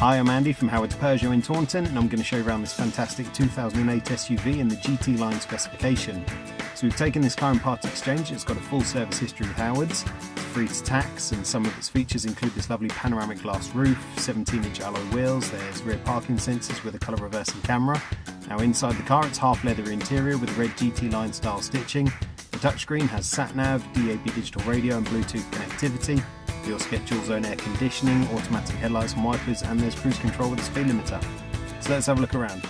Hi, I'm Andy from Howard's Peugeot in Taunton, and I'm going to show you around this fantastic 2008 SUV in the GT line specification. So we've taken this car in part exchange. It's got a full service history with Howard's, it's free to tax, and some of its features include this lovely panoramic glass roof, 17-inch alloy wheels, there's rear parking sensors with a colour reversing camera. Now inside the car it's half leather interior with red GT line style stitching. The touchscreen has sat-nav, DAB digital radio and Bluetooth connectivity. You also get dual zone air conditioning, automatic headlights and wipers, and there's cruise control with a speed limiter. So let's have a look around.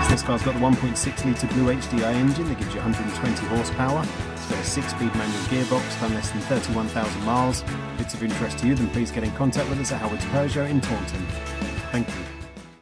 This car's got the 1.6 litre Blue HDI engine that gives you 120 horsepower. It's got a 6-speed manual gearbox, done less than 31,000 miles. If it's of interest to you, then please get in contact with us at Howard's Peugeot in Taunton. Thank you.